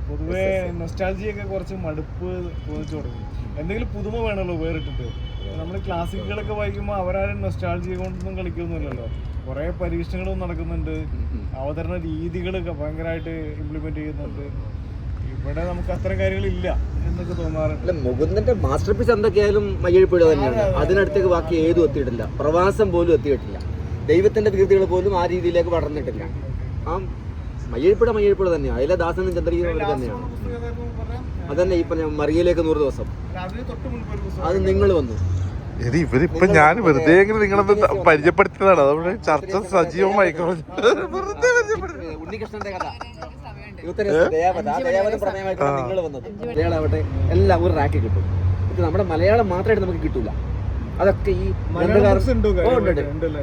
പൊതുവെ നൊസ്റ്റാൾജിയൊക്കെ കുറച്ച് മടുപ്പ് തോന്നിച്ചു തുടങ്ങി. എന്തെങ്കിലും പുതുമ വേണമല്ലോ വേറിട്ടിട്ട്. നമ്മൾ ക്ലാസിക്കുകളൊക്കെ വായിക്കുമ്പോൾ അവരാരും നൊസ്റ്റാൾജിയെ കൊണ്ടൊന്നും കളിക്കൊന്നുമില്ലല്ലോ. കുറെ പരീക്ഷണങ്ങളും നടക്കുന്നുണ്ട്, അവതരണ രീതികളൊക്കെ ഭയങ്കരമായിട്ട് ഇംപ്ലിമെന്റ് ചെയ്യുന്നുണ്ട്. ഇവിടെ നമുക്ക് അത്തരം കാര്യങ്ങളില്ല എന്നൊക്കെ തോന്നാറുണ്ട്. മുകുന്ദന്റെ മാസ്റ്റർ പീസ് എന്തൊക്കെയായാലും മയ്യഴിപ്പുഴ തന്നെയാണ്. അതിനടുത്തേക്ക് ബാക്കി ഏതും എത്തിയിട്ടില്ല. പ്രവാസം പോലും എത്തിയിട്ടില്ല. ദൈവത്തിന്റെ കീർത്തികൾ പോലും ആ രീതിയിലേക്ക് വളർന്നിട്ടില്ല. ആ മയ്യഴിപ്പുഴ തന്നെയാണ്. അതിലെ ദാസനും ചന്ദ്രഗിരി തന്നെയാണ്. അതന്നെ ഈ പറഞ്ഞ മറിയയിലേക്ക് 100 ദിവസം. അത് നിങ്ങൾ വന്നു. ഇവരിപ്പൊ ഞാൻ വെറുതെ നിങ്ങളൊന്ന് പരിചയപ്പെടുത്തിയതാണ്. അതുകൊണ്ട് ചർച്ച സജീവമായി ഉണ്ണികൃഷ്ണന്റെ കഥ നിങ്ങൾ വന്നത് മലയാളാവട്ടെ എല്ലാം ഒരു റാക്ക് കിട്ടും. ഇത് നമ്മുടെ മലയാളം മാത്രമായിട്ട് നമുക്ക് കിട്ടൂല. അതൊക്കെ ഈ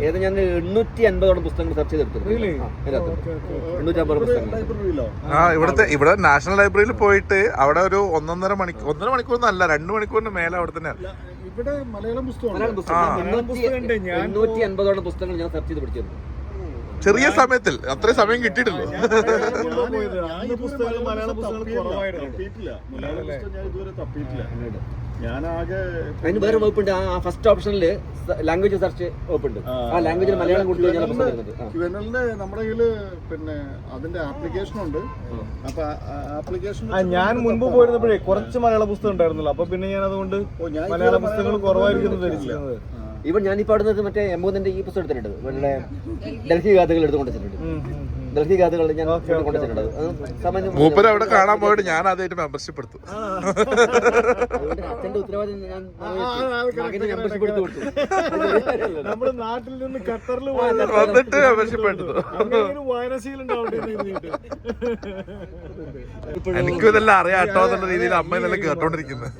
ഏത് ഞാൻ 850 പുസ്തകങ്ങൾ സെർച്ച് ചെയ്തെടുത്തു. 850 പുസ്തകങ്ങൾ. ഇവിടെ നാഷണൽ ലൈബ്രറിയിൽ പോയിട്ട് അവിടെ ഒരു 1.5 മണിക്കൂറൊന്നും അല്ല, 2 മണിക്കൂറിന് മേലെ അവിടെ തന്നെ. ഇവിടെ മലയാളം പുസ്തകം 850 പുസ്തകങ്ങൾ ഞാൻ സെർച്ച് ചെയ്ത് പിടിച്ചിരുന്നു. ചെറിയ സമയത്തിൽ അത്രയും സമയം കിട്ടിയിട്ടില്ലോ. അതിന് വേറെ വകുപ്പുണ്ട്. ആ ഫസ്റ്റ് ഓപ്ഷനില് ലാംഗ്വേജ് സെർച്ച് വകുപ്പുണ്ട്. ആ ലാംഗ്വേജിൽ മലയാളം കൊടുത്തു കഴിഞ്ഞാൽ നമ്മുടെ കയ്യില് പിന്നെ അതിന്റെ ആപ്ലിക്കേഷൻ ഉണ്ട്. അപ്പൊ ആപ്ലിക്കേഷൻ ഞാൻ മുൻപ് പോയിരുന്നപ്പോഴേ കുറച്ച് മലയാള പുസ്തകം ഉണ്ടായിരുന്നല്ലോ. അപ്പൊ പിന്നെ ഞാൻ അതുകൊണ്ട് മലയാള പുസ്തകങ്ങൾ കുറവായിരിക്കും ധരിച്ചിരുന്നത്. ഇവൻ ഞാനിപ്പോ അവിടെ നിന്ന് മറ്റേ എംബോദിന്റെ ഈ പുസ്തകം എടുത്തിട്ടുണ്ട്. ഇവിടെ ഡൽഹി ഗാഥകൾ എടുത്തുകൊണ്ട് വെച്ചിട്ടുണ്ട്. ഡൽഹി ഗാഥകൾ ഞാൻ കൊണ്ടുവച്ചിട്ടുണ്ട്. മൂപ്പര് അവിടെ കാണാൻ പോയിട്ട് ഞാൻ ആദ്യമായിട്ട് മെമ്പർഷിപ്പ് എടുത്തു. അച്ഛന്റെ ഉത്തരവാദിത്വം ഞാൻ മെമ്പർഷിപ്പ് എടുത്തു കൊടുത്തു. നമ്മുടെ നാട്ടിൽ നിന്ന് ഖത്തറിൽ വന്നിട്ട് മെമ്പർഷിപ്പ് എടുത്തു. എനിക്കും ഇതെല്ലാം അറിയാട്ടോ എന്നുള്ള രീതിയിൽ അമ്മ ഇതെല്ലാം കേട്ടോണ്ടിരിക്കുന്നത്.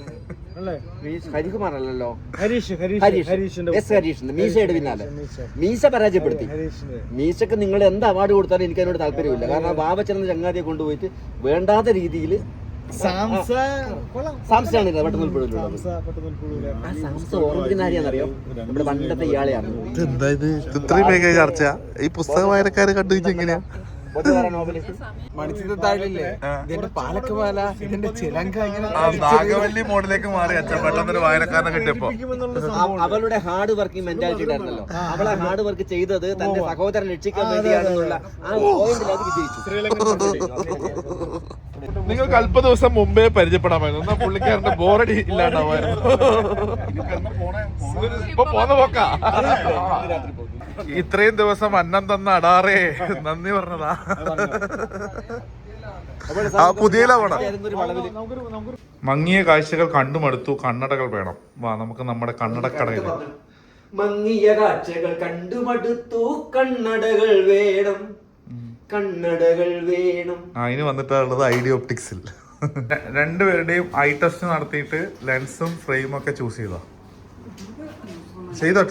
ഹരികുമാർ അല്ലല്ലോ, ഹരീഷ് മീശയുടെ പിന്നാലെ മീശ പരാജയപ്പെടുത്തി. മീശക്ക് നിങ്ങൾ എന്ത് അവാർഡ് കൊടുത്താലും എനിക്ക് അതിനോട് താല്പര്യമില്ല. കാരണം ആ ബാബച്ചെന്ന ചങ്ങാതിയെ കൊണ്ടുപോയിട്ട് വേണ്ടാത്ത രീതിയിൽ സാംസയാണ് പെട്ടെന്നുൾപ്പെടുള്ളത്. ആ സാംസ ഓർമ്മിക്കുന്ന ആരെയാണെന്നറിയോ? നമ്മുടെ പണ്ടത്തെ ഇയാളെയാണ്. ഇത്രയും വേഗം ചർച്ച ഈ പുസ്തക വായനക്കാര് കണ്ടു എങ്ങനെയാ? നാഗവല്ലി മോഡലേക്ക് മാറി അച്ഛൻ പെട്ടെന്നൊരു വായനക്കാരനെ കിട്ടിയപ്പോ. അവളുടെ ഹാർഡ് വർക്കിംഗ് മെന്റാലിറ്റി ഉണ്ടായിരുന്നല്ലോ. അവളെ ഹാർഡ് വർക്ക് ചെയ്തത് തന്റെ സഹോദരൻ രക്ഷിക്കാൻ വേണ്ടിയാണെന്നുള്ള ആ പോയിന്റിൽ അത് വിജയിച്ചു. നിങ്ങൾക്ക് അല്പ ദിവസം മുമ്പേ പരിചയപ്പെടാമായിരുന്നു. എന്നാ പുള്ളിക്കാരന്റെ ബോറടി ഇല്ലാണ്ടാവായിരുന്നു. ഇപ്പൊ പോന്ന പോക്കാ. ഇത്രയും ദിവസം അന്നം തന്ന അടാറേ നന്ദി പറഞ്ഞതാ. ആ പുതിയ ലവണം. മങ്ങിയ കാഴ്ചകൾ കണ്ടുമടുത്തു, കണ്ണടകൾ വേണം. വാ നമുക്ക് നമ്മുടെ കണ്ണടക്കടയിൽ. മങ്ങിയ കാഴ്ചകൾ കണ്ടുമടുത്തു, കണ്ണടകൾ വേണം, കണ്ണടകൾ വേണം. അതിന് വന്നിട്ടുള്ളത് ഐഡിയ ഒപ്റ്റിക്സിൽ. രണ്ടുപേരുടെയും ഐ ടെസ്റ്റ് നടത്തിയിട്ട് ലെൻസും ഫ്രെയിമും ഒക്കെ ചൂസ് ചെയ്തോ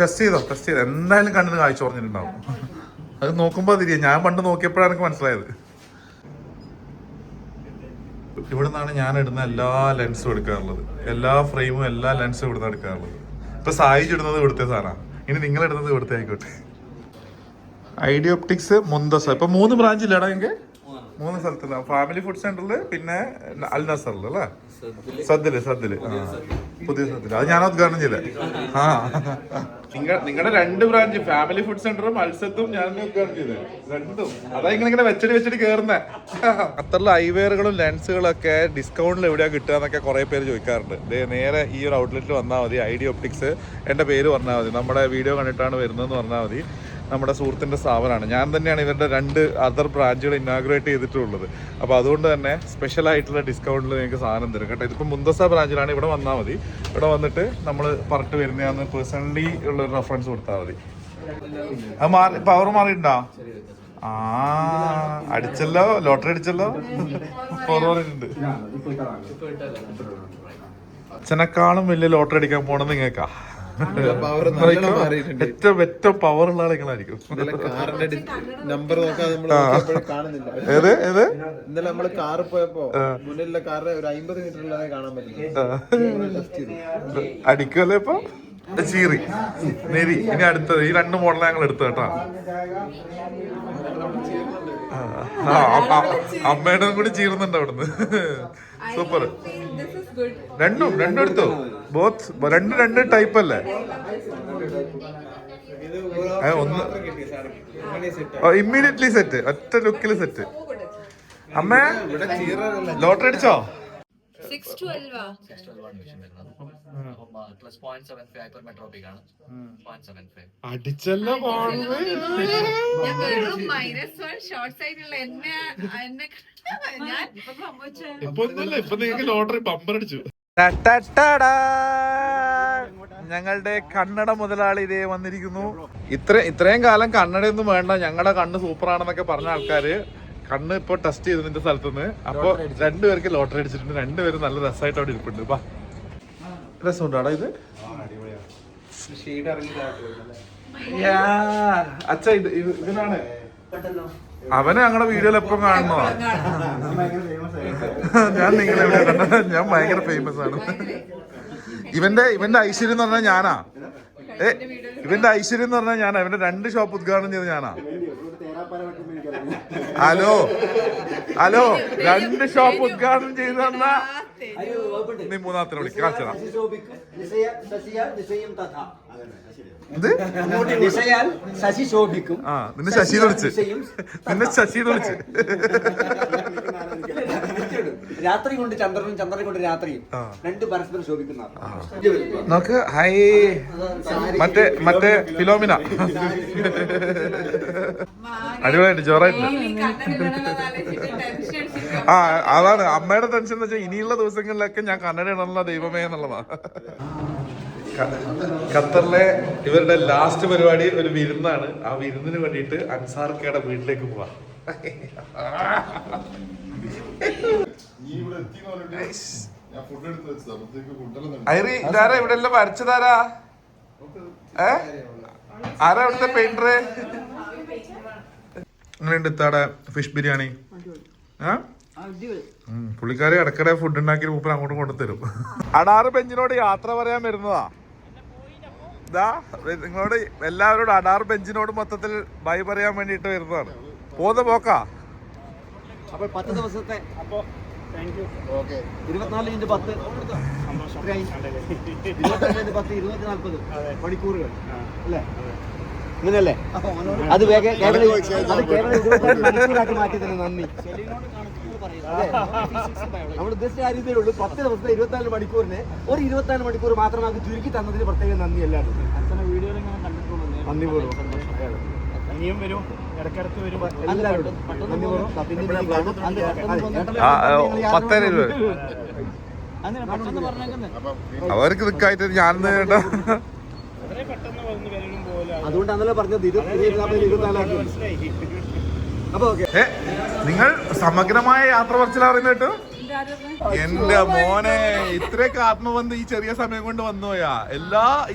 ടെസ്റ്റ് ചെയ്തോ എന്തായാലും കണ്ണിന് കാഴ്ച പറഞ്ഞിട്ടുണ്ടാവും. അത് നോക്കുമ്പോൾ തിരികെ ഞാൻ പണ്ട് നോക്കിയപ്പോഴാണ് എനിക്ക് മനസ്സിലായത്. ഇവിടെ നിന്നാണ് ഞാൻ ഇടുന്ന എല്ലാ ലെൻസും എടുക്കാറുള്ളത്. എല്ലാ ഫ്രെയിമും എല്ലാ ലെൻസും ഇവിടുന്ന് എടുക്കാറുള്ളത്. ഇപ്പൊ സായിജ് ഇടുന്നത് ഇവിടുത്തെ സാധനമാണ്. ഇനി നിങ്ങൾ ഇടുന്നത് ഇവിടുത്തെ ആയിക്കോട്ടെ. ഐഡിയ ഒപ്റ്റിക്സ് മുന്തസ ഇപ്പൊ 3 ബ്രാഞ്ചില്ലടാ എങ്കിൽ 3 സ്ഥലത്തില്ല. ഫാമിലി ഫുഡ് സെന്ററിൽ, പിന്നെ അൽ നസറിൽ അല്ലേ, സദ്ദില് പുതിയ സദ്ദില്. അത് ഞാൻ ഉദ്ഘാടനം ചെയ്തേ. ആ നിങ്ങളുടെ 2 ബ്രാഞ്ച്, ഫാമിലി ഫുഡ് സെന്ററും അൽസത്തും ഞാൻ ഉദ്ഘാടനം ചെയ്തേ. രണ്ടും അതാ ഇങ്ങനെ വെച്ചിട്ട് കയറുന്നേ. ഖത്തറിലെ ഐവെയറുകളും ലെൻസുകളും ഒക്കെ ഡിസ്കൗണ്ടിൽ എവിടെയാ കിട്ടുക എന്നൊക്കെ കുറെ പേര് ചോദിക്കാറുണ്ട്. നേരെ ഈ ഒരു ഔട്ട്ലെറ്റിൽ വന്നാൽ മതി. ഐഡിയ ഒപ്റ്റിക്സ്, എൻ്റെ പേര് പറഞ്ഞാൽ മതി. നമ്മുടെ വീഡിയോ കണ്ടിട്ടാണ് വരുന്നതെന്ന് പറഞ്ഞാൽ മതി. നമ്മുടെ സുഹൃത്തിൻ്റെ സ്ഥാപനമാണ്. ഞാൻ തന്നെയാണ് ഇവരുടെ 2 അതർ ബ്രാഞ്ചുകൾ ഇനാഗ്രേറ്റ് ചെയ്തിട്ടുള്ളത്. അപ്പോൾ അതുകൊണ്ട് തന്നെ സ്പെഷ്യലായിട്ടുള്ള ഡിസ്കൗണ്ടിൽ നിങ്ങൾക്ക് സാധനം തരും കേട്ടോ. ഇതിപ്പോൾ മുന്തസ ബ്രാഞ്ചിലാണ്. ഇവിടെ വന്നാൽ മതി. ഇവിടെ വന്നിട്ട് നമ്മൾ പറഞ്ഞിട്ട് വരുന്നതാണെന്ന് പേഴ്സണലി ഉള്ളൊരു റെഫറൻസ് കൊടുത്താൽ മതി. അത് മാറി, പവർ മാറിയിട്ടുണ്ടോ? ആ അടിച്ചല്ലോ, ലോട്ടറി അടിച്ചല്ലോ. പവർ മാറിയിട്ടുണ്ട്. അച്ഛനെക്കാളും വലിയ ലോട്ടറി അടിക്കാൻ പോണെന്ന് നിങ്ങൾക്കാ. ഏറ്റവും പവർ ഉള്ള ആളുകളായിരിക്കും. നമ്പർ കാണുന്നില്ല. ഏത് ഇന്നലെ നമ്മള് കാറ് പോയപ്പോ മുന്നിലുള്ള കാറ് ഒരു 50 മീറ്ററിലാണ് കാണാൻ പറ്റില്ല. അടിക്കുമല്ലേ ഇപ്പൊ? ചീറി നെരി. ഇനി അടുത്തത് ഈ 2 മോഡൽ ഞങ്ങൾ എടുത്തു കേട്ടോ. അമ്മയുടെ കൂടി ചീറുന്നുണ്ട് അവിടുന്ന്. സൂപ്പർ. രണ്ടും എടുത്തോ. ബോത്ത് 2 ടൈപ്പ് അല്ലേ? ഒന്ന് ഇമ്മീഡിയറ്റ്ലി സെറ്റ്, ഒറ്റ ലുക്കിൽ സെറ്റ്. അമ്മേ ലോട്ടറി അടിച്ചോ? 612 അടിച്ചല്ലോ. ഞാൻ വെറും -1 ഷോർട്ട് സൈഡിലുള്ള എന്നെ ഞാൻ ഇപ്പൊ നിങ്ങൾക്ക് ലോട്ടറി ബമ്പർ അടിച്ചു. ഞങ്ങളുടെ കന്നഡ മുതലാളി ഇതേ വന്നിരിക്കുന്നു. ഇത്രയും കാലം കന്നഡയൊന്നും വേണ്ട, ഞങ്ങളുടെ കണ്ണ് സൂപ്പറാണെന്നൊക്കെ പറഞ്ഞ ആൾക്കാര് കണ്ണ് ഇപ്പൊ ടെസ്റ്റ് ചെയ്തു നിന്റെ സ്ഥലത്തുനിന്ന്. അപ്പൊ 2 പേർക്ക് ലോട്ടറി അടിച്ചിട്ടുണ്ട്. 2 പേരും നല്ല രസമായിട്ട് അവിടെ ഇരിപ്പുണ്ട്. രസമുണ്ടാടാ ഇത്? അച്ഛ ഇതിനാണ്. അവനെ ഞങ്ങളുടെ വീഡിയോയിൽ എപ്പം കാണുന്നതാ. ഞാൻ നിങ്ങളെവിടെ കണ്ടത്? ഞാൻ ഭയങ്കര ഫേമസ് ആണ്. ഇവന്റെ ഐശ്വര്യം എന്ന് പറഞ്ഞാൽ ഞാനാ. ഇവന്റെ ഐശ്വര്യം എന്ന് പറഞ്ഞാൽ ഞാനാ. ഇവന്റെ 2 ഷോപ്പ് ഉദ്ഘാടനം ചെയ്ത് ഞാനാ. ഹലോ 2 ഷോപ്പ് ഉദ്ഘാടനം ചെയ്ത് തന്ന നീ 3ാമത്തെ വിളിക്കാം. കാണിച്ചതാ ശശി ശോഭിക്കും. ആ നിന്നെ ശശി വിളിച്ച് രാത്രി കൊണ്ട് ചന്ദ്രനും, ചന്ദ്രനെ കൊണ്ട് രാത്രിയും 2 പരസ്പരം ശോഭിക്കുന്ന. നോക്ക്. ഹൈ മറ്റേ ഫിലോമിന. അടിപൊളിയായിട്ട് ജോറായിട്ട്. ആ അതാണ് അമ്മയുടെ ടെൻഷൻ എന്ന് വെച്ചാൽ ഇനിയുള്ള ദിവസങ്ങളിലൊക്കെ ഞാൻ കന്നഡ ഇടണല്ലോ ദൈവമേ എന്നുള്ളതാ. ഖത്തറിലെ ഇവരുടെ ലാസ്റ്റ് പരിപാടി ഒരു വിരുന്നാണ്. ആ വിരുന്നിന് വേണ്ടിയിട്ട് അൻസാർക്കയുടെ വീട്ടിലേക്ക് പോവാ. ഐറി ഇതാരാ ഇവിടെ എല്ലാം വരച്ചതാരാ? ആരാ ഇവിടുത്തെ പെയിന്റർ? അങ്ങനെയുണ്ട് ഇത്താടെ ഫിഷ് ബിരിയാണി. പുള്ളിക്കാരി ഇടയ്ക്കിടെ ഫുഡ് ഉണ്ടാക്കി മൂപ്പർ അങ്ങോട്ടും കൊണ്ടുതരും. അടാറ് ബെഞ്ചിനോട് യാത്ര പറയാൻ വരുന്നതാ. ഇതാ നിങ്ങളോട് എല്ലാവരോടും അടാറ് ബെഞ്ചിനോട് മൊത്തത്തിൽ ബൈ പറയാൻ വേണ്ടിട്ട് വരുന്നതാണ്. പോന്ന പോക്കാ. അപ്പോൾ 10 ദിവസത്തെ 24x10 മണിക്കൂറുകൾ അല്ലേ? ഇങ്ങനെയല്ലേ? അത് കേവലം 24 മണിക്കൂറാക്കി മാറ്റി തന്നെ. നന്ദി. നമ്മൾ ഉദ്ദേശിച്ച കാര്യത്തേ ഉള്ളൂ. 10 ദിവസത്തെ 24 മണിക്കൂറിന് ഒരു 24 മണിക്കൂർ മാത്രമാക്കി ചുരുക്കി തന്നതിന് പ്രത്യേകം നന്ദി. എല്ലാവരും നന്ദി പൂർവ്വം. ഇനിയും വരും, ഇടയ്ക്കിടയ്ക്ക് വരും. എല്ലാവരോടും നന്ദി പൂർവ്വം. അവർക്ക് നിൽക്കായിട്ട് ഞാൻ അതുകൊണ്ടാണല്ലോ പറഞ്ഞത് 24 അപ്പൊ നിങ്ങൾ സമഗ്രമായ യാത്ര പറച്ചിലാ പറയുന്നത് കേട്ടോ. എന്റെ മോനെ ഇത്രയൊക്കെ ആത്മബന്ധം ഈ ചെറിയ സമയം കൊണ്ട് വന്നുപോയാ.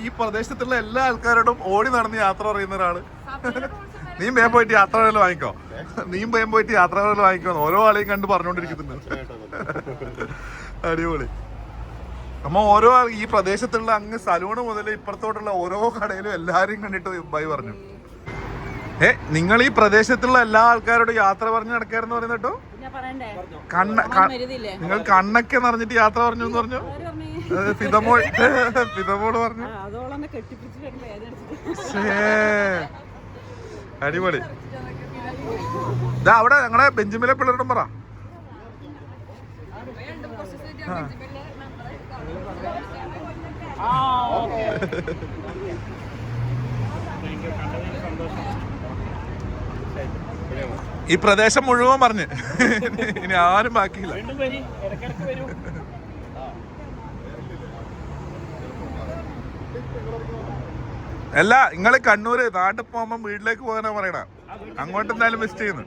ഈ പ്രദേശത്തുള്ള എല്ലാ ആൾക്കാരോടും ഓടി നടന്ന് യാത്ര പറയുന്ന ഒരാള്. നീയും വേഗം പോയിട്ട് യാത്രകൾ വാങ്ങിക്കോ. ഓരോ ആളെയും കണ്ട് പറഞ്ഞോണ്ടിരിക്കുന്നുണ്ട്. അടിപൊളി. നമ്മ ഓരോ ഈ പ്രദേശത്തുള്ള അങ്ങ് സലൂണ് മുതൽ ഇപ്പുറത്തോട്ടുള്ള ഓരോ കടയിലും എല്ലാരെയും കണ്ടിട്ട് ബൈ പറഞ്ഞു. നിങ്ങൾ ഈ പ്രദേശത്തുള്ള എല്ലാ ആൾക്കാരോടും യാത്ര പറഞ്ഞ് നടക്കാരെന്ന് പറയുന്നത് കേട്ടോ. അങ്ങനെ പറയണ്ടേ? വരുന്നില്ലേ? നിങ്ങൾ കണ്ണൊക്കെ നിറഞ്ഞിട്ട് യാത്ര പറഞ്ഞു എന്ന് പറഞ്ഞു. ഫിദമോള് പറഞ്ഞു. അതോളം കെട്ടിപ്പിടിച്ചിട്ട് അടിപൊളി. ഇതാ അവിടെ ഞങ്ങളെ ബെഞ്ചമിലെ പിള്ളേരുടെ പറ. ഈ പ്രദേശം മുഴുവൻ പറഞ്ഞ് ഇനി ആരും ബാക്കിയില്ല. അല്ല നിങ്ങള് കണ്ണൂര് നാട്ടിൽ പോകുമ്പോ വീട്ടിലേക്ക് പോകാനാ പറയണ. അങ്ങോട്ട് എന്തായാലും മിസ് ചെയ്യുന്നു.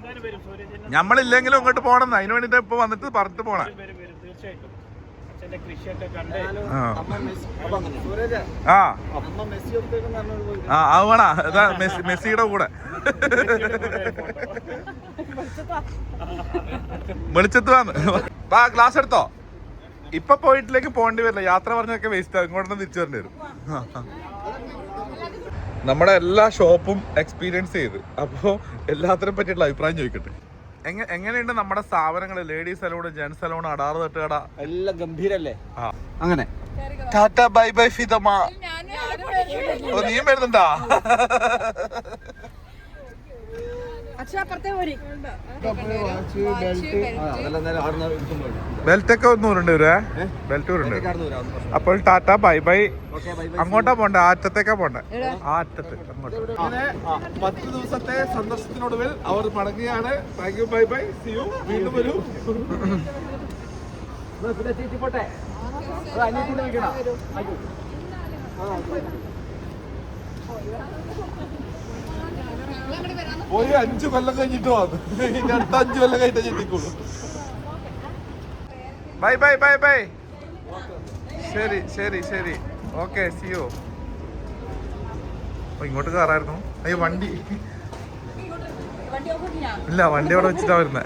ഞമ്മളില്ലെങ്കിലും ഇങ്ങോട്ട് പോകണം. അതിന് വേണ്ടിട്ട് ഇപ്പൊ വന്നിട്ട് പറഞ്ഞിട്ട് പോണേ. അത് വേണ ഇതാ മെസ്സിയുടെ കൂടെ വെളിച്ചത്ത് വന്ന് ക്ലാസ് എടുത്തോ. ഇപ്പൊ പോയിട്ടിലേക്ക് പോകേണ്ടി വരില്ല. യാത്ര പറഞ്ഞൊക്കെ വേസ്റ്റ് ആകും. ഇങ്ങോട്ടൊന്ന് തിരിച്ചു വരേണ്ടി വരും. നമ്മുടെ എല്ലാ ഷോപ്പും എക്സ്പീരിയൻസ് ചെയ്ത് അപ്പോ എല്ലാത്തിനെ പറ്റിയിട്ടുള്ള അഭിപ്രായം ചോദിക്കട്ടെ. എങ്ങനെയുണ്ട് നമ്മുടെ സ്ഥാപനങ്ങള്? ലേഡീസ് സലൂൺ, ജെന്റ്സ് സലൂൺ, അടാറ് തട്ടുകട എല്ലാം ഗംഭീരല്ലേ? അങ്ങനെ ടാറ്റ ബൈ ബൈ ഫിദമ. നീയും വരുന്നുണ്ടാ? ബെൽറ്റ് ഒക്കെ 100 രൂപ. ബെൽറ്റ് 100. അപ്പോൾ ടാറ്റ ബൈ ബൈ. അങ്ങോട്ടാ പോണ്ടേ? ആറ്റത്തേക്കാ പോണ്ടേ? ആ അറ്റത്ത് അങ്ങോട്ട്. 10 ദിവസത്തെ സന്ദർശനത്തിനൊടുവിൽ അവർ മടങ്ങുകയാണ്. Thank you, bye bye, see you. വീണ്ടും വരൂ. ഒരു 5 കൊല്ലം കഴിഞ്ഞിട്ട് വന്നു. ഇനി അടുത്ത 5 കൊല്ലം കഴിഞ്ഞിട്ട് ചെത്തിക്കോളൂ. Bye bye bye bye. ശരി ശരി ശരി. Okay, see you. ഇങ്ങോട്ട് കയറായിരുന്നു. അയ്യോ വണ്ടി ഇല്ല, വണ്ടി അവിടെ വെച്ചിട്ടാ വരുന്നേ.